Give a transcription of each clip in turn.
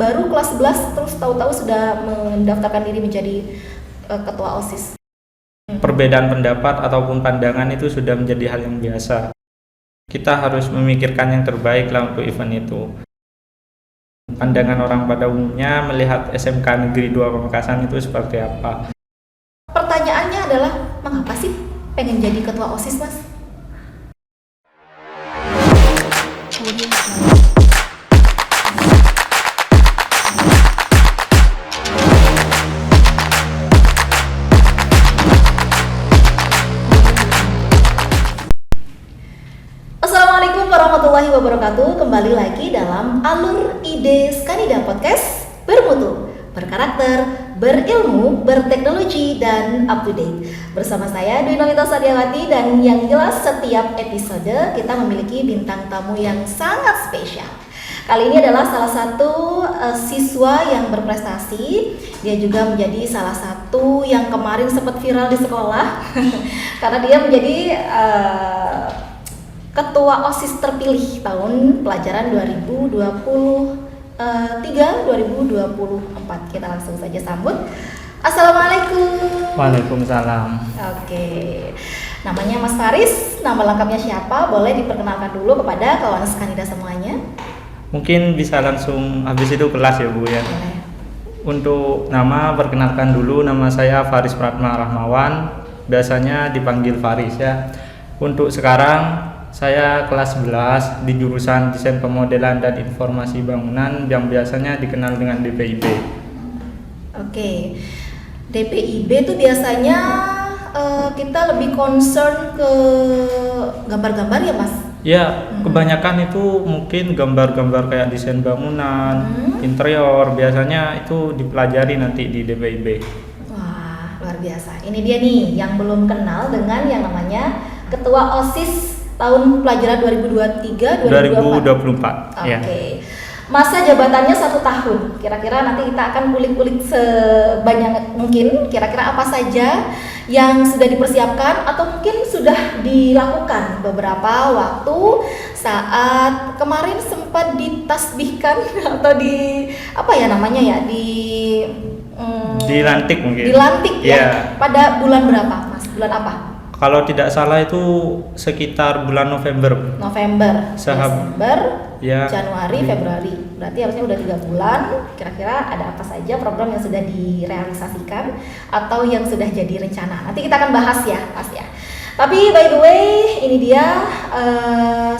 baru kelas 11 terus tahu-tahu sudah mendaftarkan diri menjadi ketua OSIS? Perbedaan pendapat ataupun pandangan itu sudah menjadi hal yang biasa. Kita harus memikirkan yang terbaik lah untuk event itu. Pandangan orang pada umumnya melihat SMK Negeri 2 Pamekasan itu seperti apa? Pertanyaannya adalah, mengapa sih pengen jadi ketua OSIS, Mas? Assalamualaikum warahmatullahi wabarakatuh. Kembali lagi dalam Alur Ide Skanida Podcast, bermutu, berkarakter, berilmu, berteknologi, dan up to date. Bersama saya Dwi Nolita Sadiawati, dan yang jelas setiap episode kita memiliki bintang tamu yang sangat spesial. Kali ini adalah salah satu siswa yang berprestasi. Dia juga menjadi salah satu yang kemarin sempat viral di sekolah karena dia menjadi ketua OSIS terpilih tahun pelajaran 2023-2024. Kita langsung saja sambut. Assalamualaikum. Waalaikumsalam. Oke. Namanya Mas Faris, nama lengkapnya siapa? Boleh diperkenalkan dulu kepada kawan Skanida semuanya. Mungkin bisa langsung habis itu kelas ya Bu ya. Boleh. Untuk nama, perkenalkan dulu, nama saya Faris Pratma Rahmawan, biasanya dipanggil Faris ya. Untuk sekarang saya kelas 11 di jurusan Desain Pemodelan dan Informasi Bangunan yang biasanya dikenal dengan DPIB. Oke. DPIB itu biasanya kita lebih concern ke gambar-gambar ya, Mas? Ya, kebanyakan itu mungkin gambar-gambar kayak desain bangunan, interior, biasanya itu dipelajari nanti di DPIB. Wah, luar biasa. Ini dia nih yang belum kenal dengan yang namanya Ketua OSIS tahun pelajaran 2023-2024. Oke. Ya. Masa jabatannya 1 tahun. Kira-kira nanti kita akan kulik-kulik sebanyak mungkin. Kira-kira apa saja yang sudah dipersiapkan atau mungkin sudah dilakukan beberapa waktu saat kemarin sempat ditasbihkan atau di apa ya namanya ya dilantik mungkin. Dilantik ya. Yeah. Pada bulan berapa, Mas? Bulan apa? Kalau tidak salah itu sekitar bulan November. Desember, ya, Januari, Februari. Berarti harusnya udah 3 bulan. Kira-kira ada apa saja program yang sudah direalisasikan atau yang sudah jadi rencana? Nanti kita akan bahas ya, Mas ya. Tapi by the way, ini dia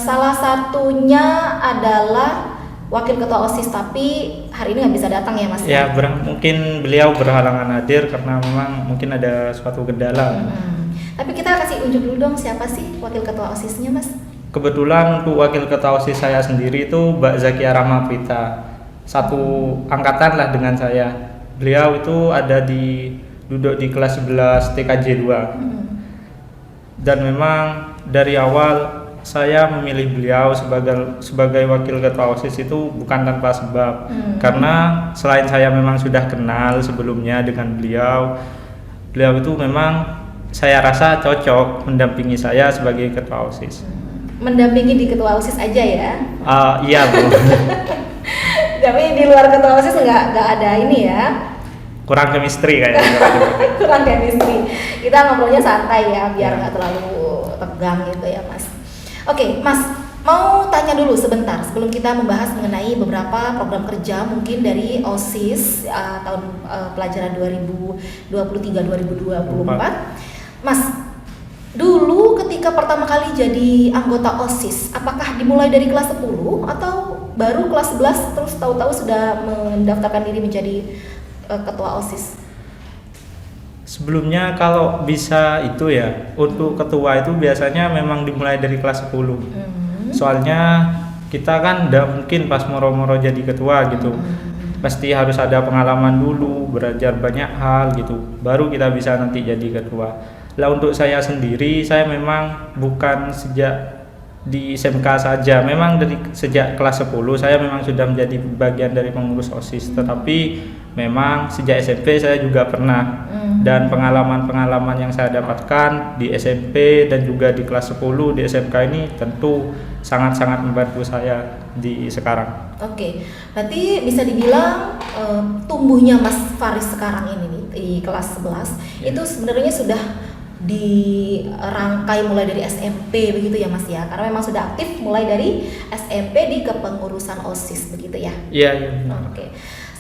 salah satunya adalah Wakil Ketua OSIS, tapi hari ini nggak bisa datang ya, Mas? Ya, mungkin beliau berhalangan hadir karena memang mungkin ada suatu kendala. Tapi kita kasih unjuk dulu dong, siapa sih Wakil Ketua OSIS-nya, Mas? Kebetulan untuk Wakil Ketua OSIS saya sendiri itu Mbak Zakia Rahma Prita, satu angkatan lah dengan saya. Beliau itu duduk di kelas 11 TKJ 2. Dan memang dari awal saya memilih beliau sebagai Wakil Ketua OSIS itu bukan tanpa sebab. Karena selain saya memang sudah kenal sebelumnya dengan beliau itu memang saya rasa cocok mendampingi saya sebagai Ketua OSIS. Mendampingi di Ketua OSIS aja ya? Iya Bu. Tapi di luar Ketua OSIS nggak ada ini ya? Kurang chemistry kayaknya. Kurang chemistry. Kita ngobrolnya santai ya, biar nggak terlalu tegang gitu ya, Mas. Oke, Mas, mau tanya dulu sebentar sebelum kita membahas mengenai beberapa program kerja mungkin dari OSIS tahun pelajaran 2023-2024. Mas, dulu ketika pertama kali jadi anggota OSIS, apakah dimulai dari kelas 10 atau baru kelas 11 terus tahu-tahu sudah mendaftarkan diri menjadi ketua OSIS? Sebelumnya kalau bisa itu ya, untuk ketua itu biasanya memang dimulai dari kelas 10. Soalnya kita kan tidak mungkin pas moro-moro jadi ketua gitu. Pasti harus ada pengalaman dulu, belajar banyak hal gitu, baru kita bisa nanti jadi ketua. Lah untuk saya sendiri, saya memang bukan sejak di SMK saja. Memang dari sejak kelas 10 saya memang sudah menjadi bagian dari pengurus OSIS, tetapi memang sejak SMP saya juga pernah, dan pengalaman-pengalaman yang saya dapatkan di SMP dan juga di kelas 10 di SMK ini tentu sangat-sangat membantu saya di sekarang. Oke, berarti bisa dibilang tumbuhnya Mas Faris sekarang ini nih di kelas 11 itu sebenarnya sudah dirangkai mulai dari SMP begitu ya Mas ya, karena memang sudah aktif mulai dari SMP di kepengurusan OSIS begitu ya. Iya, iya. Oke.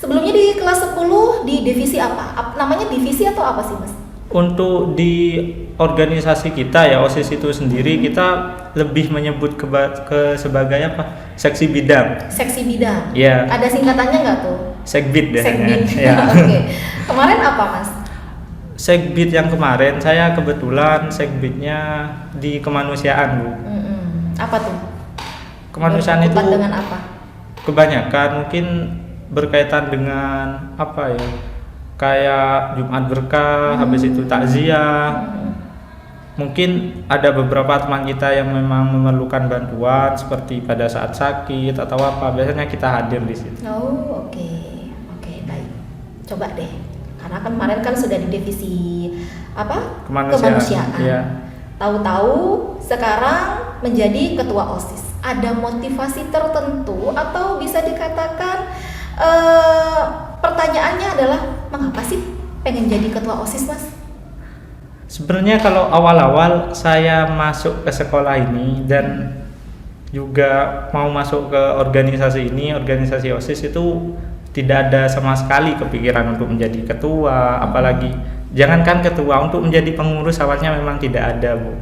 Sebelumnya di kelas 10 di divisi apa? Namanya divisi atau apa sih Mas? Untuk di organisasi kita ya OSIS itu sendiri kita lebih menyebut ke sebagai apa? Seksi bidang. Seksi bidang. Iya. Ada singkatannya nggak tuh? Sekbid deh. Sekbid. Ya. Oke. Kemarin apa Mas? Sekbid yang kemarin saya kebetulan sekbidnya di kemanusiaan, Bu. Apa tuh? Kemanusiaan itu Berkaitan dengan apa? kebanyakan mungkin berkaitan dengan apa ya? Kayak Jumat Berkah, habis itu takziah. Mungkin ada beberapa teman kita yang memang memerlukan bantuan seperti pada saat sakit atau apa, biasanya kita hadir di situ. Oh, oke. Oke, baik. Coba deh. Karena kemarin kan sudah di divisi apa? Kemanusiaan. Iya. Tahu-tahu sekarang menjadi ketua OSIS. Ada motivasi tertentu atau bisa dikatakan pertanyaannya adalah mengapa sih pengen jadi ketua OSIS, Mas? Sebenarnya kalau awal-awal saya masuk ke sekolah ini dan juga mau masuk ke organisasi ini, organisasi OSIS itu tidak ada sama sekali kepikiran untuk menjadi ketua, apalagi jangankan ketua, untuk menjadi pengurus awalnya memang tidak ada, Bu.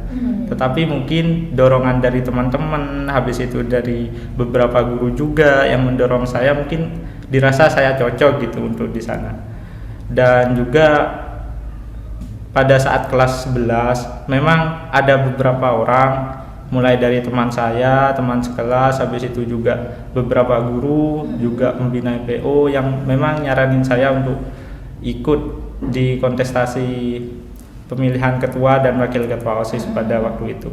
Tetapi mungkin dorongan dari teman-teman, habis itu dari beberapa guru juga yang mendorong saya, mungkin dirasa saya cocok gitu untuk di sana. Dan juga pada saat kelas 11 memang ada beberapa orang, mulai dari teman saya, teman sekelas, habis itu juga beberapa guru, juga pembina PO yang memang nyaranin saya untuk ikut di kontestasi pemilihan ketua dan wakil ketua OSIS pada waktu itu.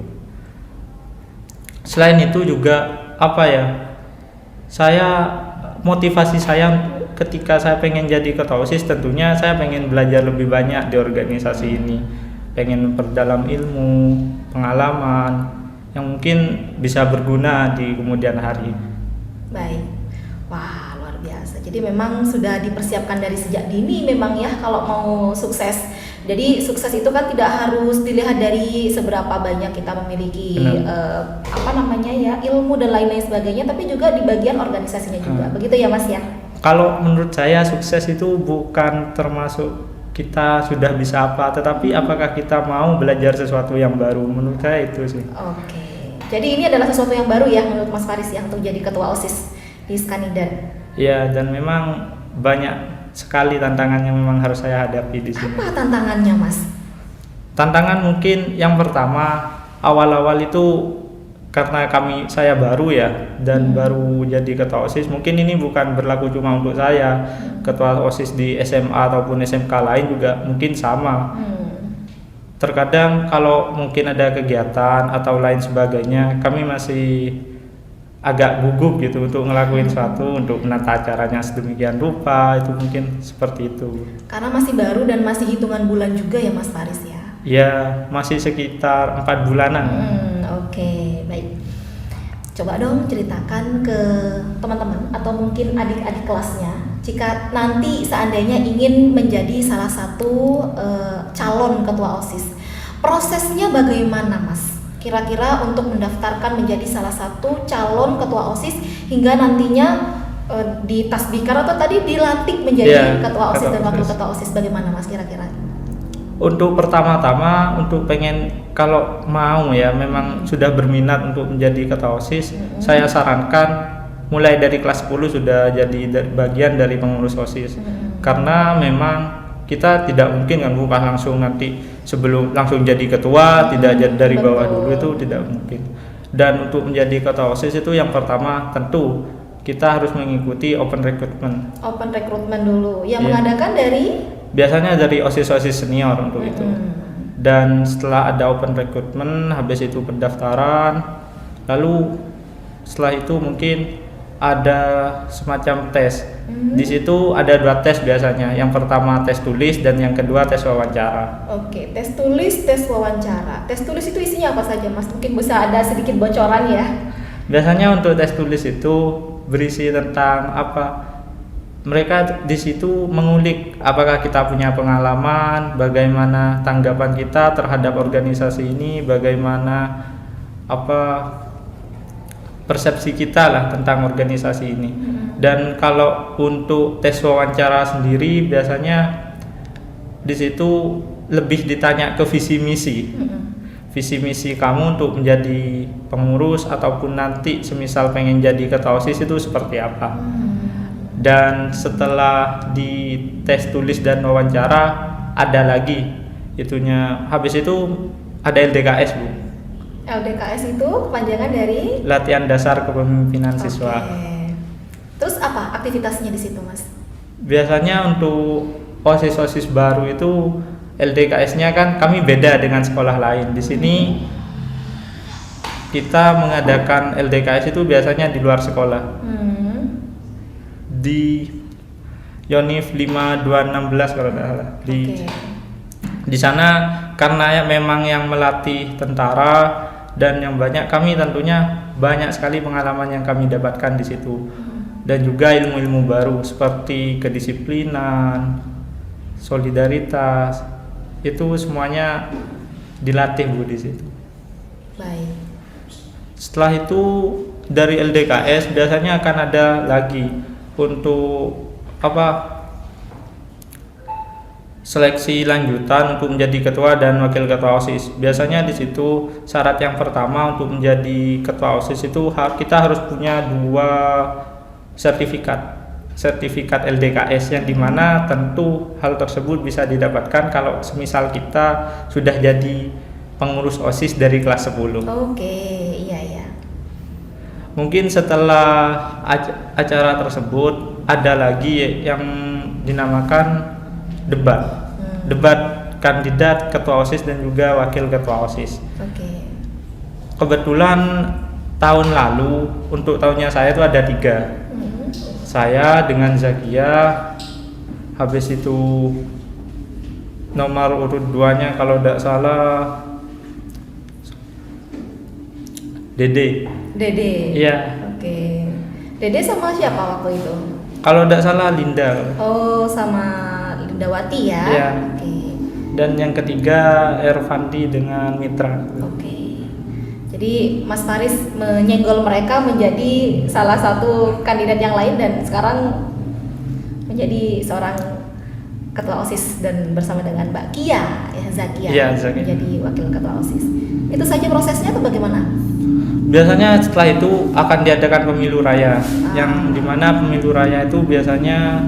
Selain itu juga apa ya, motivasi saya ketika saya pengen jadi ketua OSIS, tentunya saya pengen belajar lebih banyak di organisasi ini, pengen memperdalam ilmu, pengalaman yang mungkin bisa berguna di kemudian hari. Baik. Wah, luar biasa. Jadi memang sudah dipersiapkan dari sejak dini memang ya kalau mau sukses. Jadi sukses itu kan tidak harus dilihat dari seberapa banyak kita memiliki ilmu dan lain-lain sebagainya, tapi juga di bagian organisasinya juga. Begitu ya Mas ya? Kalau menurut saya sukses itu bukan termasuk kita sudah bisa apa, tetapi apakah kita mau belajar sesuatu yang baru. Menurut saya itu sih. Oke. Jadi ini adalah sesuatu yang baru ya menurut Mas Faris ya untuk jadi ketua OSIS di Skanidan. Ya, dan memang banyak sekali tantangan yang memang harus saya hadapi di sini. Apa tantangannya, Mas? Tantangan mungkin yang pertama, awal-awal itu karena saya baru ya dan baru jadi ketua OSIS, mungkin ini bukan berlaku cuma untuk saya. Ketua OSIS di SMA ataupun SMK lain juga mungkin sama. Terkadang kalau mungkin ada kegiatan atau lain sebagainya, kami masih agak gugup gitu untuk ngelakuin sesuatu, untuk menata acaranya sedemikian rupa, itu mungkin seperti itu. Karena masih baru dan masih hitungan bulan juga ya Mas Faris ya? Ya, masih sekitar 4 bulanan. Oke, baik. Coba dong ceritakan ke teman-teman atau mungkin adik-adik kelasnya, jika nanti seandainya ingin menjadi salah satu calon ketua OSIS, prosesnya bagaimana Mas? Kira-kira untuk mendaftarkan menjadi salah satu calon ketua OSIS hingga nantinya ditasbihkan atau tadi dilantik menjadi ketua OSIS dan wakil ketua OSIS, bagaimana Mas kira-kira? Untuk pertama-tama, untuk kalau mau ya memang sudah berminat untuk menjadi ketua OSIS, saya sarankan mulai dari kelas 10 sudah jadi bagian dari pengurus OSIS. Karena memang kita tidak mungkin kan bukan langsung nanti sebelum langsung jadi ketua, tidak dari bawah dulu, itu tidak mungkin. Dan untuk menjadi ketua OSIS itu yang pertama tentu kita harus mengikuti open recruitment. Open recruitment dulu, yang mengadakan biasanya dari OSIS-OSIS senior untuk itu. Dan setelah ada open recruitment, habis itu pendaftaran, Lalu setelah itu mungkin ada semacam tes. Di situ ada 2 tes biasanya. Yang pertama tes tulis dan yang kedua tes wawancara. Oke, tes tulis, tes wawancara. Tes tulis itu isinya apa saja, Mas? Mungkin bisa ada sedikit bocoran ya. Biasanya untuk tes tulis itu berisi tentang apa? Mereka di situ mengulik apakah kita punya pengalaman, bagaimana tanggapan kita terhadap organisasi ini, bagaimana persepsi kita lah tentang organisasi ini. Dan kalau untuk tes wawancara sendiri biasanya di situ lebih ditanya ke visi misi. Visi misi kamu untuk menjadi pengurus ataupun nanti semisal pengen jadi ketua OSIS itu seperti apa. Dan setelah di tes tulis dan wawancara ada lagi itunya. Habis itu ada LDKS, Bu. LDKS itu kepanjangan dari Latihan Dasar Kepemimpinan Siswa. Terus apa aktivitasnya di situ, Mas? Biasanya untuk OSIS-OSIS baru itu LDKS-nya kan kami beda dengan sekolah lain. Di sini kita mengadakan LDKS itu biasanya di luar sekolah. Di Yonif 5216 kalau tidak salah. Di sana karena memang yang melatih tentara dan yang banyak, kami tentunya banyak sekali pengalaman yang kami dapatkan di situ. Dan juga ilmu-ilmu baru seperti kedisiplinan, solidaritas, itu semuanya dilatih, Bu, di situ. Baik. Setelah itu dari LDKS biasanya akan ada lagi untuk seleksi lanjutan untuk menjadi ketua dan wakil ketua OSIS. Biasanya di situ syarat yang pertama untuk menjadi ketua OSIS itu kita harus punya 2 sertifikat LDKS yang dimana tentu hal tersebut bisa didapatkan kalau semisal kita sudah jadi pengurus OSIS dari kelas 10. Oke, iya. Mungkin setelah acara tersebut ada lagi yang dinamakan debat kandidat ketua OSIS dan juga wakil ketua OSIS. Kebetulan tahun lalu untuk tahunnya saya itu ada 3. Saya dengan Zakia, habis itu nomor urut 2-nya kalau tidak salah Dede. Iya. Oke. Dede sama siapa waktu itu? Kalau tidak salah Linda. Oh, sama Lindawati ya. Iya. Dan yang ketiga Ervandi dengan Mitra. Jadi Mas Faris menyenggol mereka menjadi salah satu kandidat yang lain dan sekarang menjadi seorang ketua OSIS dan bersama dengan Mbak Kia Zakia menjadi wakil ketua OSIS. Itu saja prosesnya atau bagaimana? Biasanya setelah itu akan diadakan pemilu raya, yang dimana pemilu raya itu biasanya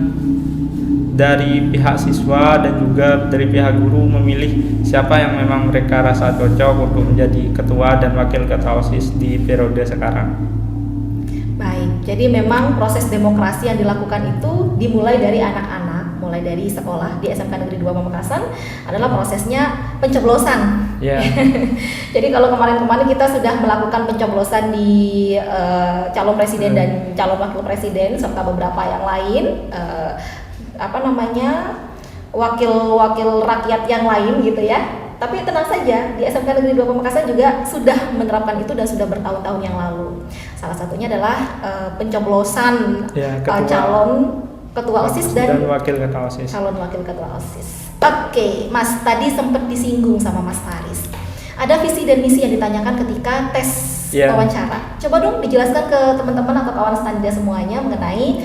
dari pihak siswa dan juga dari pihak guru memilih siapa yang memang mereka rasa cocok untuk menjadi ketua dan wakil ketua OSIS di periode sekarang. Baik, jadi memang proses demokrasi yang dilakukan itu dimulai dari anak-anak, mulai dari sekolah di SMK Negeri 2 Pamekasan adalah prosesnya pencoblosan. Jadi kalau kemarin-kemarin kita sudah melakukan pencoblosan di calon presiden dan calon wakil presiden serta beberapa yang lain, wakil rakyat yang lain gitu ya. Tapi tenang saja, di SMK Negeri 2 Pamekasan juga sudah menerapkan itu dan sudah bertahun-tahun yang lalu. Salah satunya adalah pencoblosan calon ketua OSIS dan wakil ketua OSIS. Calon wakil ketua OSIS. Oke, Mas, tadi sempat disinggung sama Mas Faris. Ada visi dan misi yang ditanyakan ketika tes wawancara. Coba dong dijelaskan ke teman-teman atau kawan standa semuanya mengenai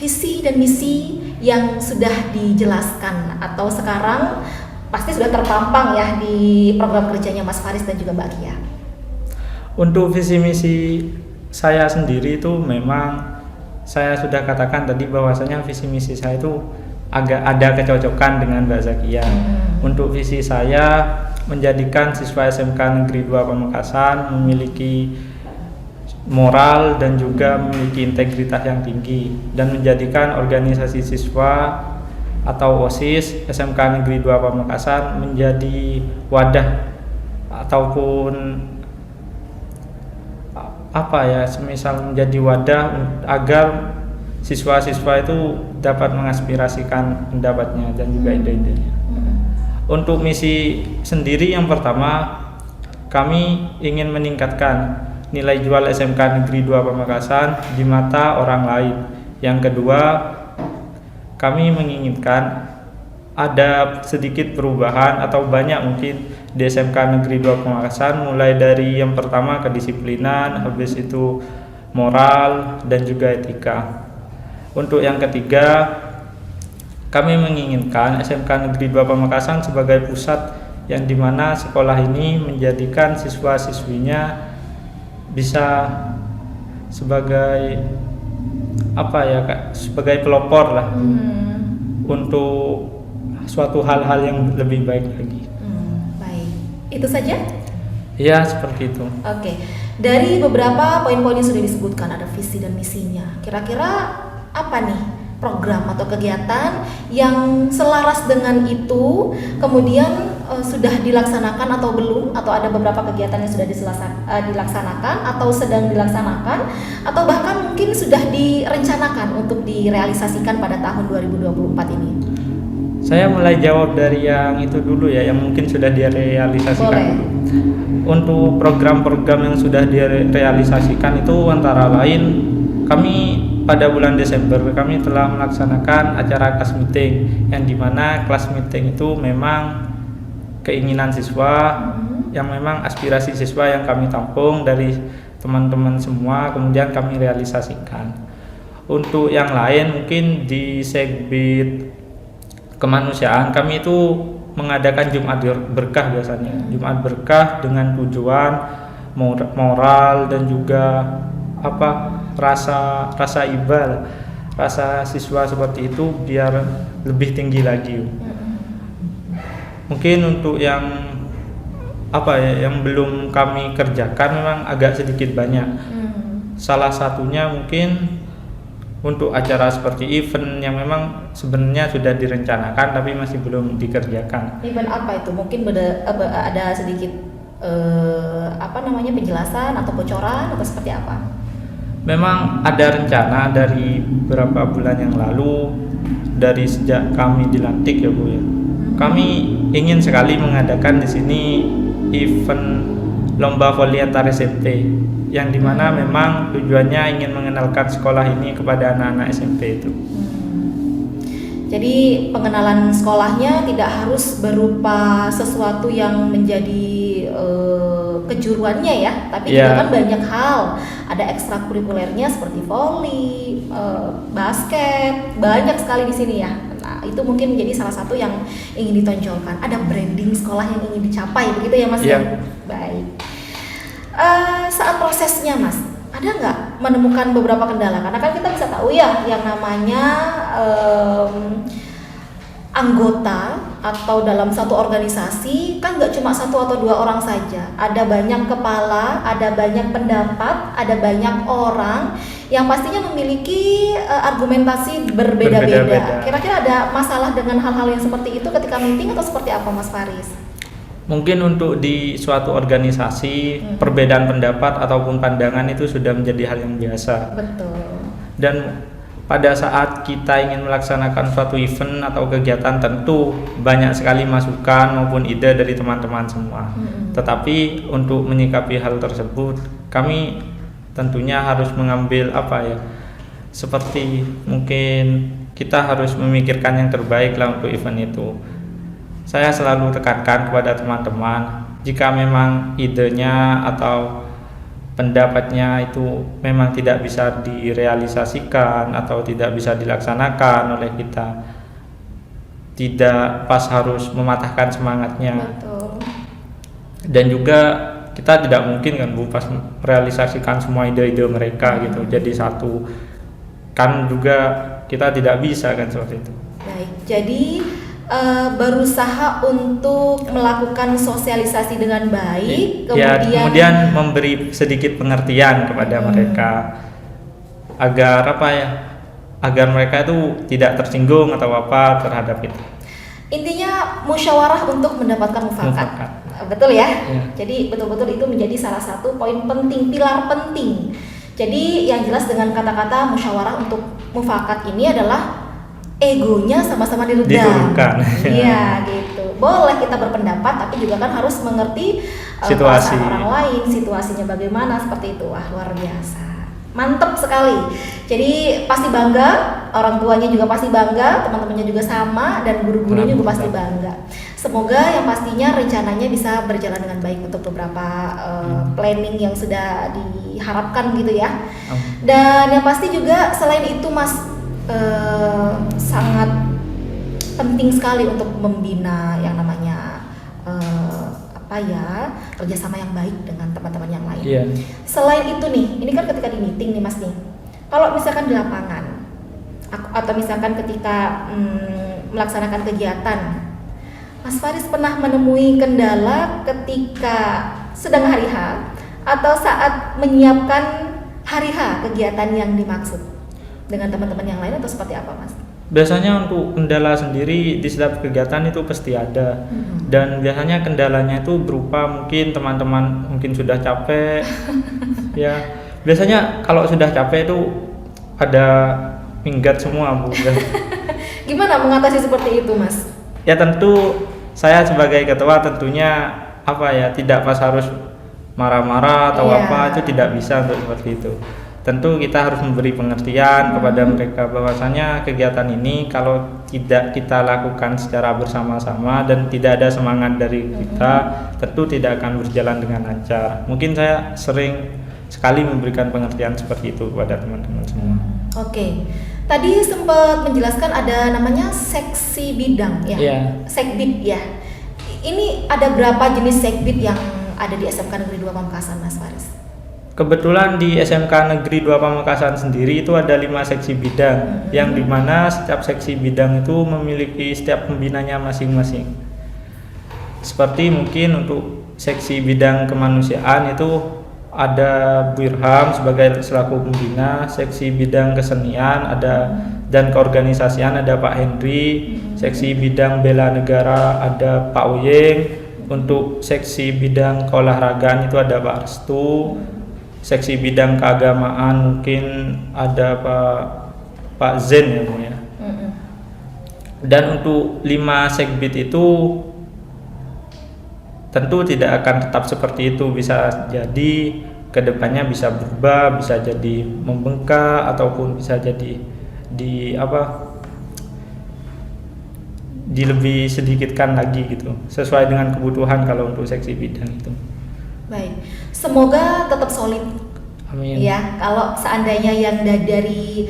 visi dan misi yang sudah dijelaskan atau sekarang pasti sudah terpampang ya di program kerjanya Mas Faris dan juga Mbak Kia. Untuk visi misi saya sendiri itu memang saya sudah katakan tadi bahwasanya visi misi saya itu agak ada kecocokan dengan Mbak Zakia. Untuk visi saya menjadikan siswa SMK Negeri 2 Pamekasan memiliki moral dan juga memiliki integritas yang tinggi dan menjadikan organisasi siswa atau OSIS SMK Negeri 2 Pamekasan menjadi wadah ataupun apa ya, semisal menjadi wadah agar siswa-siswa itu dapat mengaspirasikan pendapatnya dan juga ide-idenya. Untuk misi sendiri, yang pertama kami ingin meningkatkan nilai jual SMK Negeri 2 Pamekasan di mata orang lain. Yang kedua, kami menginginkan ada sedikit perubahan atau banyak mungkin di SMK Negeri 2 Pamekasan, mulai dari yang pertama kedisiplinan, habis itu moral dan juga etika. Untuk yang ketiga, kami menginginkan SMK Negeri 2 Pamekasan sebagai pusat yang dimana sekolah ini menjadikan siswa-siswinya bisa sebagai apa ya Kak, sebagai pelopor lah untuk suatu hal-hal yang lebih baik lagi. Baik, itu saja? Ya, seperti itu. Oke, dari beberapa poin-poin yang sudah disebutkan, ada visi dan misinya. Kira-kira apa nih program atau kegiatan yang selaras dengan itu, kemudian sudah dilaksanakan atau belum, atau ada beberapa kegiatan yang sudah dilaksanakan atau sedang dilaksanakan, atau bahkan mungkin sudah direncanakan untuk direalisasikan pada tahun 2024 ini? Saya mulai jawab dari yang itu dulu ya, yang mungkin sudah direalisasikan. Boleh. Dulu. Untuk program-program yang sudah direalisasikan itu antara lain, kami pada bulan Desember kami telah melaksanakan acara class meeting, yang dimana class meeting itu memang keinginan siswa, yang memang aspirasi siswa yang kami tampung dari teman-teman semua, kemudian kami realisasikan. Untuk yang lain mungkin di Segbit Kemanusiaan, kami itu mengadakan Jumat Berkah biasanya. Jumat Berkah dengan tujuan moral dan juga rasa iba, rasa siswa seperti itu biar lebih tinggi lagi. Mungkin untuk yang yang belum kami kerjakan memang agak sedikit banyak. Salah satunya mungkin untuk acara seperti event yang memang sebenarnya sudah direncanakan tapi masih belum dikerjakan. Event apa itu? Mungkin ada sedikit penjelasan atau bocoran atau seperti apa? Memang ada rencana dari beberapa bulan yang lalu, dari sejak kami dilantik ya Bu ya. Kami ingin sekali mengadakan di sini event lomba voli antar SMP, yang dimana memang tujuannya ingin mengenalkan sekolah ini kepada anak-anak SMP itu. Jadi pengenalan sekolahnya tidak harus berupa sesuatu yang menjadi kejuruannya ya, tapi juga kan banyak hal. Ada ekstrakurikulernya seperti voli, basket, banyak sekali di sini ya. Nah, itu mungkin menjadi salah satu yang ingin ditonjolkan. Ada branding sekolah yang ingin dicapai, begitu ya Mas? Baik. Saat prosesnya Mas, ada nggak menemukan beberapa kendala? Karena kan kita bisa tahu ya, yang namanya anggota atau dalam satu organisasi kan nggak cuma satu atau dua orang saja, ada banyak kepala, ada banyak pendapat, ada banyak orang yang pastinya memiliki argumentasi berbeda-beda. Kira-kira ada masalah dengan hal-hal yang seperti itu ketika meeting atau seperti apa Mas Faris? Mungkin untuk di suatu organisasi perbedaan pendapat ataupun pandangan itu sudah menjadi hal yang biasa. Betul. Dan pada saat kita ingin melaksanakan suatu event atau kegiatan, tentu banyak sekali masukan maupun ide dari teman-teman semua. Tetapi untuk menyikapi hal tersebut, kami tentunya harus mengambil seperti mungkin kita harus memikirkan yang terbaik lah untuk event itu. Saya selalu tekankan kepada teman-teman, jika memang idenya atau pendapatnya itu memang tidak bisa direalisasikan atau tidak bisa dilaksanakan oleh kita, tidak pas harus mematahkan semangatnya. Betul. Dan juga kita tidak mungkin kan Bu pas merealisasikan semua ide-ide mereka gitu jadi satu, kan juga kita tidak bisa kan seperti itu. Baik, jadi berusaha untuk melakukan sosialisasi dengan baik, kemudian memberi sedikit pengertian kepada mereka agar agar mereka itu tidak tersinggung atau terhadap itu. Intinya musyawarah untuk mendapatkan mufakat. betul ya. Ya. Jadi betul-betul itu menjadi salah satu poin penting, pilar penting. Jadi yang jelas dengan kata-kata musyawarah untuk mufakat ini adalah egonya sama-sama diredam. Diturunkan. Iya gitu. Boleh kita berpendapat, tapi juga kan harus mengerti Situasi. perasaan orang lain, situasinya bagaimana, seperti itu. Wah, luar biasa. Mantap sekali. Jadi pasti bangga, orang tuanya juga pasti bangga, teman-temannya juga sama, dan guru-gurunya juga pasti bangga. Semoga yang pastinya rencananya bisa berjalan dengan baik untuk beberapa planning yang sudah diharapkan gitu ya. Dan yang pasti juga selain itu Mas, sangat penting sekali untuk membina yang namanya kerjasama yang baik dengan teman-teman yang lain. Iya. Selain itu nih, ini kan ketika di meeting nih Mas nih, kalau misalkan di lapangan atau misalkan ketika melaksanakan kegiatan, Mas Faris pernah menemui kendala ketika sedang hari H atau saat menyiapkan hari H kegiatan yang dimaksud dengan teman-teman yang lain, atau seperti apa Mas? Biasanya untuk kendala sendiri di setiap kegiatan itu pasti ada. Dan biasanya kendalanya itu berupa mungkin teman-teman mungkin sudah capek. Ya, biasanya kalau sudah capek itu ada minggat semua, Bu. Gimana mengatasi seperti itu Mas? Ya tentu saya sebagai ketua tentunya tidak pas harus marah-marah atau apa, itu tidak bisa untuk seperti itu. Tentu kita harus memberi pengertian kepada mereka bahwasanya kegiatan ini kalau tidak kita lakukan secara bersama-sama dan tidak ada semangat dari kita, tentu tidak akan berjalan dengan lancar. Mungkin saya sering sekali memberikan pengertian seperti itu kepada teman-teman semua. Oke. Tadi sempat menjelaskan ada namanya seksi bidang ya. Iya. Sekbid ya. Ini ada berapa jenis sekbid yang ada di SMK Negeri 2 Pamekasan Mas Faris? Kebetulan di SMK Negeri 2 Pamekasan sendiri itu ada 5 seksi bidang, yang dimana setiap seksi bidang itu memiliki setiap pembinanya masing-masing. Seperti mungkin untuk seksi bidang kemanusiaan itu ada Bu Irham sebagai selaku pembina, seksi bidang kesenian ada dan keorganisasian ada Pak Henry, seksi bidang bela negara ada Pak Uyeng, untuk seksi bidang keolahragaan itu ada Pak Restu, seksi bidang keagamaan mungkin ada Pak Zen ya Bu ya. Dan untuk 5 sekbid itu tentu tidak akan tetap seperti itu, bisa jadi kedepannya bisa berubah, bisa jadi membengkak ataupun bisa jadi lebih sedikitkan lagi gitu, sesuai dengan kebutuhan kalau untuk seksi bidang itu. Baik, semoga tetap solid. Amin. Ya, kalau seandainya yang dari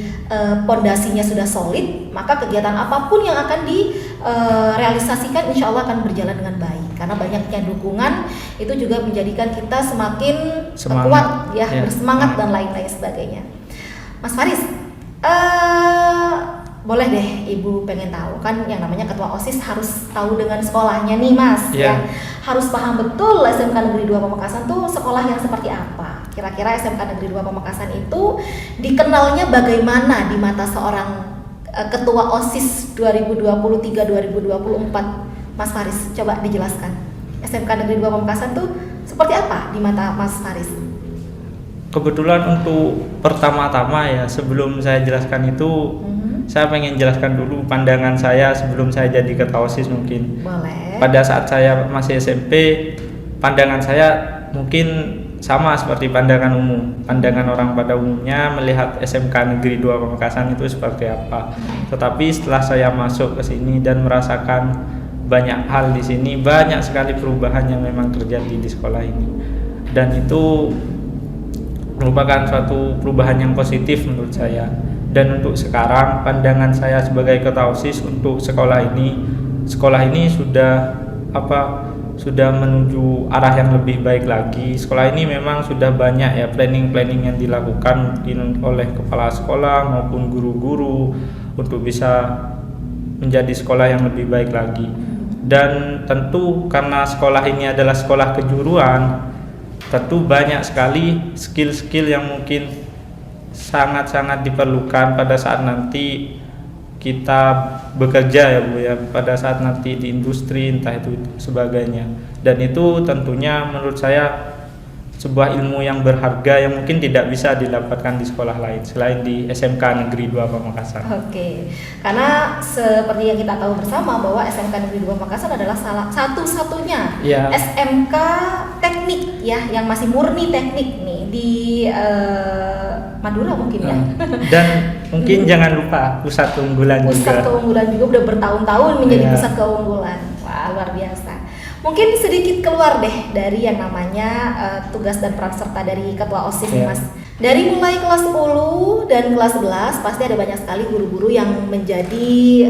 pondasinya sudah solid, maka kegiatan apapun yang akan direalisasikan insya Allah akan berjalan dengan baik. Karena banyaknya dukungan itu juga menjadikan kita semakin kuat, ya, bersemangat dan lain-lain sebagainya. Mas Faris, boleh deh Ibu pengen tahu, kan yang namanya ketua OSIS harus tahu dengan sekolahnya nih Mas, ya. Harus paham betul SMK Negeri 2 Pamekasan tuh sekolah yang seperti apa. Kira-kira SMK Negeri 2 Pamekasan itu dikenalnya bagaimana di mata seorang ketua OSIS 2023-2024. Mas Faris, coba dijelaskan. SMK Negeri 2 Pamekasan tuh seperti apa di mata Mas Faris? Kebetulan untuk pertama-tama ya, sebelum saya jelaskan itu, saya pengen jelaskan dulu pandangan saya sebelum saya jadi ketua OSIS mungkin. Boleh. Pada saat saya masih SMP, pandangan saya mungkin sama seperti pandangan umum. Pandangan orang pada umumnya melihat SMK Negeri 2 Pamekasan itu seperti apa. Tetapi setelah saya masuk ke sini dan merasakan banyak hal di sini, banyak sekali perubahan yang memang terjadi di sekolah ini. Dan itu merupakan suatu perubahan yang positif menurut saya. Dan untuk sekarang pandangan saya sebagai ketua OSIS untuk sekolah ini sudah menuju arah yang lebih baik lagi. Sekolah ini memang sudah banyak ya planning yang dilakukan oleh kepala sekolah maupun guru-guru untuk bisa menjadi sekolah yang lebih baik lagi. Dan tentu karena sekolah ini adalah sekolah kejuruan, tentu banyak sekali skill-skill yang mungkin sangat-sangat diperlukan pada saat nanti kita bekerja ya Bu ya, pada saat nanti di industri entah itu sebagainya. Dan itu tentunya menurut saya sebuah ilmu yang berharga yang mungkin tidak bisa didapatkan di sekolah lain selain di SMK Negeri 2 Pamekasan. Oke, karena seperti yang kita tahu bersama bahwa SMK Negeri 2 Makassar adalah salah satu-satunya Ya. SMK teknik ya, yang masih murni teknik nih di Madura mungkin ya. Dan mungkin jangan lupa pusat keunggulan Pusat juga. keunggulan juga udah bertahun-tahun menjadi Iya. pusat keunggulan. Wah, luar biasa. Mungkin sedikit keluar deh dari yang namanya tugas dan peran serta dari ketua OSIS nih Iya. Mas. Dari mulai kelas 10 dan kelas 11 pasti ada banyak sekali guru-guru yang menjadi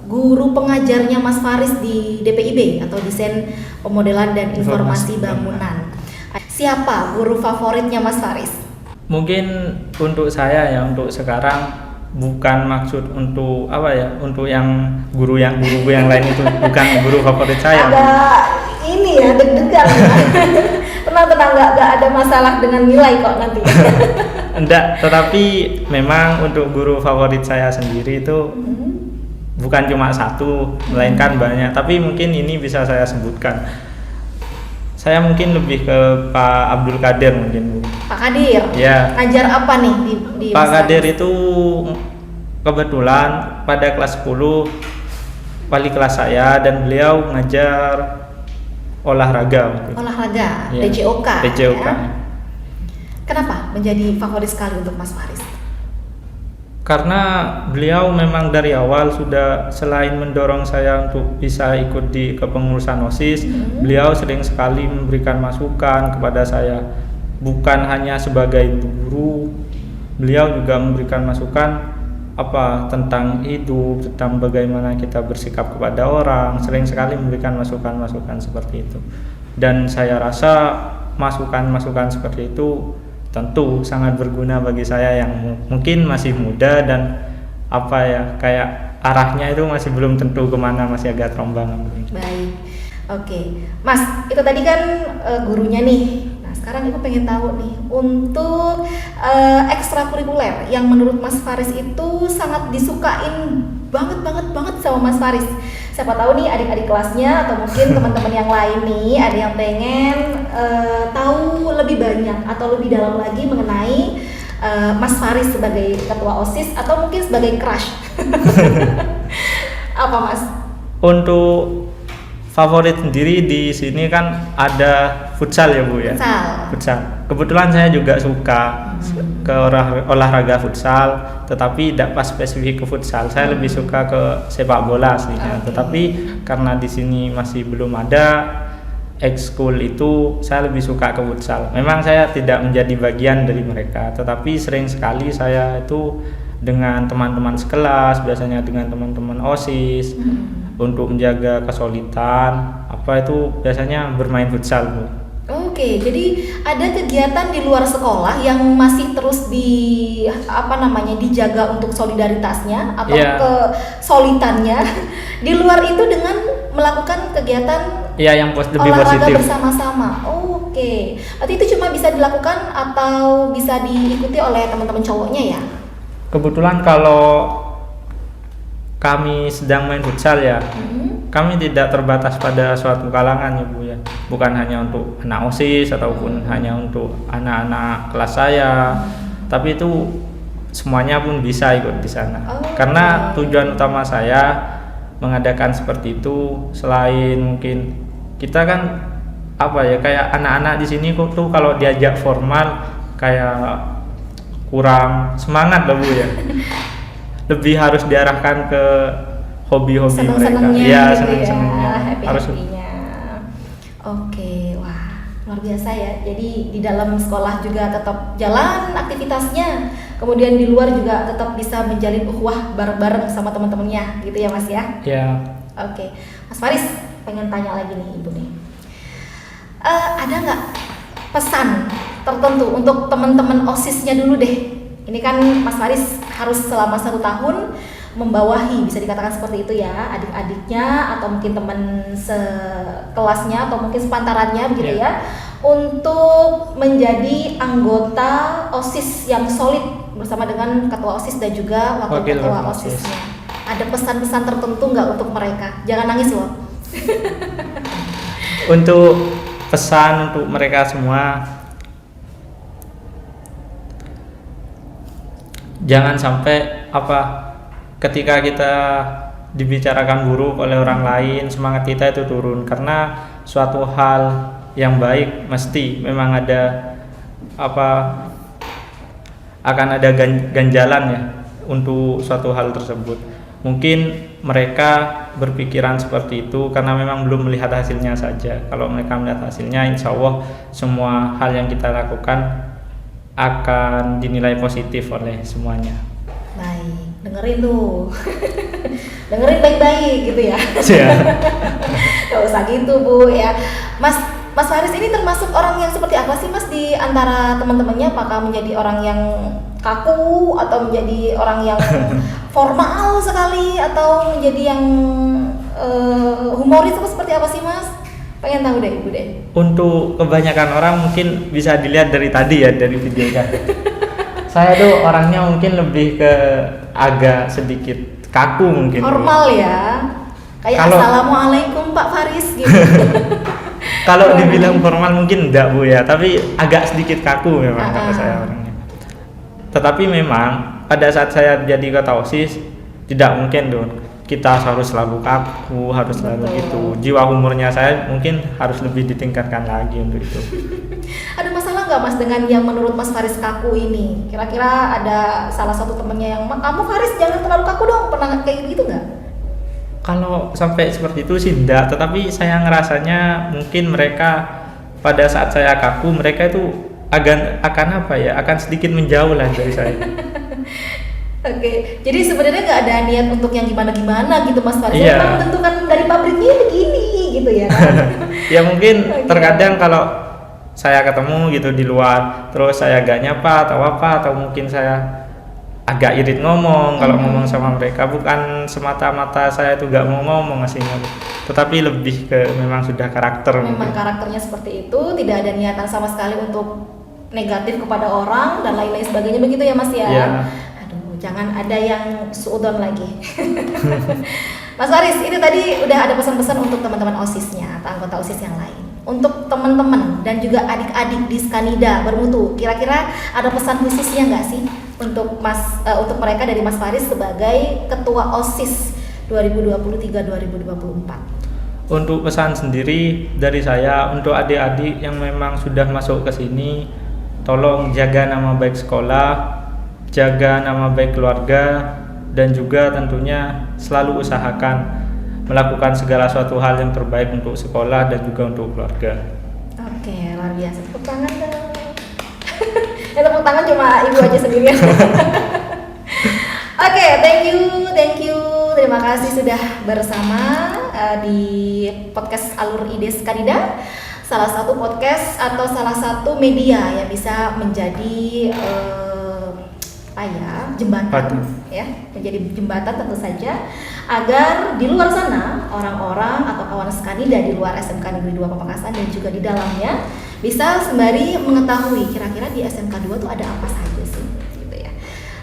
guru pengajarnya Mas Faris di DPIB atau Desain Pemodelan dan Informasi Bangunan. Siapa guru favoritnya Mas Faris? Mungkin untuk saya ya, untuk sekarang bukan maksud untuk apa ya, untuk yang guru yang lain itu bukan guru favorit saya. Agak ini ya, deg-degan ya. Tenang, nggak ada masalah dengan nilai kok nanti. Enggak, tetapi memang untuk guru favorit saya sendiri itu bukan cuma satu, melainkan banyak. Tapi mungkin ini bisa saya sebutkan. Saya mungkin lebih ke Pak Abdul Qadir mungkin Bu. Pak Kadir, Ya. ngajar apa nih di Pak Mas Qadir Faris? itu kebetulan pada kelas 10 wali kelas saya, dan beliau ngajar olahraga waktu itu. Olahraga, Ya. PJOK. PJOK. Ya. Kenapa menjadi favorit sekali untuk Mas Faris? Karena beliau memang dari awal sudah, selain mendorong saya untuk bisa ikut di kepengurusan OSIS, beliau sering sekali memberikan masukan kepada saya. Bukan hanya sebagai guru, beliau juga memberikan masukan tentang hidup, tentang bagaimana kita bersikap kepada orang, sering sekali memberikan masukan-masukan seperti itu. Dan saya rasa masukan-masukan seperti itu tentu sangat berguna bagi saya yang mungkin masih muda dan kayak arahnya itu masih belum tentu kemana, masih agak terombang. Baik, oke, Mas, itu tadi kan gurunya nih. Nah, sekarang Ibu pengen tahu nih untuk ekstrakurikuler yang menurut Mas Faris itu sangat disukain banget sama Mas Faris. Siapa tahu nih adik-adik kelasnya atau mungkin teman-teman yang lain nih ada yang pengen tahu lebih banyak atau lebih dalam lagi mengenai Mas Faris sebagai ketua OSIS atau mungkin sebagai crush. Apa Mas? Untuk favorit sendiri di sini kan ada futsal ya Bu ya. Futsal. Kebetulan saya juga suka ke olahraga futsal, tetapi tidak pas spesifik ke futsal. Saya lebih suka ke sepak bola sih. Tetapi karena di sini masih belum ada ekskul itu, saya lebih suka ke futsal. Memang saya tidak menjadi bagian dari mereka, tetapi sering sekali saya itu dengan teman-teman sekelas, biasanya dengan teman-teman OSIS, untuk menjaga kesulitan itu biasanya bermain futsal Bu. Oke, jadi ada kegiatan di luar sekolah yang masih terus dijaga untuk solidaritasnya atau kesolitannya di luar itu dengan melakukan kegiatan yang lebih olahraga positif bersama-sama. Oke, berarti itu cuma bisa dilakukan atau bisa diikuti oleh teman-teman cowoknya ya? Kebetulan kalau kami sedang main futsal ya, kami tidak terbatas pada suatu kalangan ya Bu ya. Bukan hanya untuk anak OSIS ataupun hanya untuk anak-anak kelas saya, tapi itu semuanya pun bisa ikut di sana. Karena tujuan utama saya mengadakan seperti itu, selain mungkin kita kan kayak anak-anak di sini tuh kalau diajak formal kayak kurang semangat lah Bu ya. Lebih harus diarahkan ke hobi-hobi mereka. Ya, seneng-senengnya. Happy-happynya. Oke, wah luar biasa ya. Jadi di dalam sekolah juga tetap jalan aktivitasnya, kemudian di luar juga tetap bisa menjalin ukhuwah bareng-bareng sama teman-temannya, gitu ya Mas ya? Ya. Oke, Mas Faris pengen tanya lagi nih Ibu nih. Ada nggak pesan tertentu untuk teman-teman OSISnya dulu deh? Ini kan Mas Faris harus selama 1 tahun membawahi, bisa dikatakan seperti itu ya, adik-adiknya atau mungkin teman sekelasnya atau mungkin sepantarannya begitu ya, untuk menjadi anggota OSIS yang solid bersama dengan ketua OSIS dan juga wakil Wakil ketua ketua OSISnya. Ada pesan-pesan tertentu nggak untuk mereka? Jangan nangis loh. Untuk pesan untuk mereka semua, jangan sampai ketika kita dibicarakan buruk oleh orang lain, semangat kita itu turun, karena suatu hal yang baik mesti memang ada akan ada ganjalan ya untuk suatu hal tersebut. Mungkin mereka berpikiran seperti itu karena memang belum melihat hasilnya saja. Kalau mereka melihat hasilnya, insya Allah semua hal yang kita lakukan akan dinilai positif oleh semuanya. Baik, dengerin tuh. Dengerin baik-baik gitu ya. Gak usah gitu Bu ya. Mas Faris ini termasuk orang yang seperti apa sih Mas di antara teman-temannya? Apakah menjadi orang yang kaku atau menjadi orang yang formal sekali atau menjadi yang humoris atau seperti apa sih Mas? Pengen tahu deh Ibu deh. Untuk kebanyakan orang mungkin bisa dilihat dari tadi ya, dari videonya. Saya tuh orangnya mungkin lebih ke agak sedikit kaku mungkin. Formal ya. Kayak Assalamualaikum Pak Faris gitu. Kalau dibilang formal mungkin enggak Bu ya, tapi agak sedikit kaku memang kata saya orangnya. Tetapi memang pada saat saya jadi ketua OSIS tidak mungkin dong kita harus selalu kaku, harus selalu gitu. Jiwa humornya saya mungkin harus lebih ditingkatkan lagi untuk itu. Ada masalah nggak Mas dengan yang menurut Mas Faris kaku ini? Kira-kira ada salah satu temennya yang kamu Faris jangan terlalu kaku dong, pernah kayak gitu nggak? Kalau sampai seperti itu sih enggak, tetapi saya ngerasanya mungkin mereka pada saat saya kaku, mereka itu akan sedikit menjauh lah dari saya. Oke, jadi sebenarnya nggak ada niat untuk yang gimana-gimana gitu Mas Faris. Iya. Memang tentukan dari pabriknya begini gitu ya kan? Ya mungkin terkadang kalau saya ketemu gitu di luar, terus saya agak nyapa atau mungkin saya agak irit ngomong kalau ngomong sama mereka, bukan semata-mata saya tuh gak mau ngomong aslinya, tetapi lebih ke memang sudah karakter. Memang karakternya seperti itu, tidak ada niatan sama sekali untuk negatif kepada orang dan lain-lain sebagainya begitu ya Mas ya? Ya. Aduh, jangan ada yang suudon lagi. Mas Faris, ini tadi udah ada pesan-pesan untuk teman-teman OSIS-nya atau anggota OSIS yang lain. Untuk teman-teman dan juga adik-adik di Skanida Bermutu, kira-kira ada pesan khususnya nggak sih untuk untuk mereka dari Mas Faris sebagai Ketua OSIS 2023-2024? Untuk pesan sendiri dari saya untuk adik-adik yang memang sudah masuk ke sini, tolong jaga nama baik sekolah, jaga nama baik keluarga, dan juga tentunya selalu usahakan melakukan segala suatu hal yang terbaik untuk sekolah dan juga untuk keluarga. Oke, luar biasa. Tepuk tangan dong. Ya tepuk tangan cuma ibu aja sendirian. Oke, thank you. Terima kasih sudah bersama di podcast Alur Ide Skanida. Salah satu podcast atau salah satu media yang bisa menjadi jembatan ya, menjadi jembatan tentu saja agar di luar sana orang-orang atau kawan Skanida di luar SMK Negeri 2 Pamekasan dan juga di dalamnya bisa sembari mengetahui kira-kira di SMK 2 tuh ada apa saja sih gitu ya.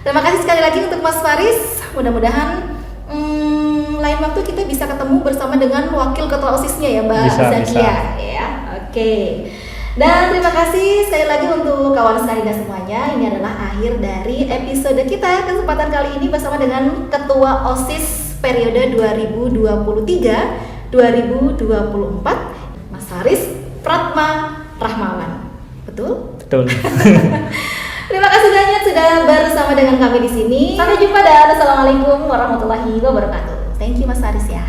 Terima kasih sekali lagi untuk Mas Faris. Mudah-mudahan lain waktu kita bisa ketemu bersama dengan wakil ketua OSIS-nya ya Mbak Zakia ya. Oke. Dan terima kasih sekali lagi untuk kawan Skanida semuanya. Ini adalah akhir dari episode kita kesempatan kali ini bersama dengan Ketua OSIS periode 2023-2024 Mas Faris Pratma Rahmawan. Betul? Betul. Terima kasih banyak sudah bersama dengan kami di sini. Sampai jumpa dan assalamualaikum warahmatullahi wabarakatuh. Thank you Mas Faris ya.